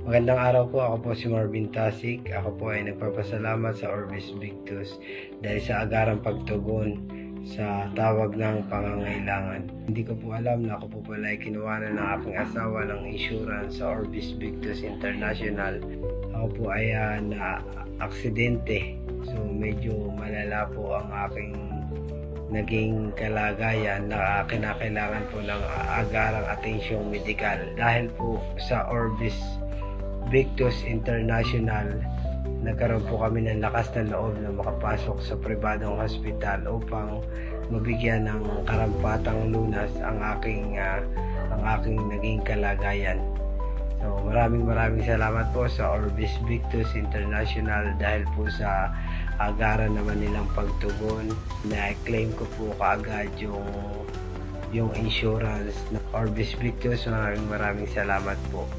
Magandang araw po, ako po si Marvin Tasig. Ako po ay nagpapasalamat sa Orbis Victus dahil sa agarang pagtugon sa tawag ng pangangailangan. Hindi ko po alam na ako po pala ay kinuwanan ng aking asawa ng insurance sa Orbis Victus International. Ako po ay na aksidente, so medyo malala po ang aking naging kalagayan na kinakailangan po ng agarang atensyong medikal. Dahil po sa Orbis Victus International, nagkaroon po kami ng lakas ng loob na makapasok sa pribadong hospital upang mabigyan ng karampatang lunas ang aking naging kalagayan. So maraming salamat po sa Orbis Victus International dahil po sa agaran naman nilang pagtugon na claim ko po kaagad yung insurance na Orbis Victus. Maraming salamat po.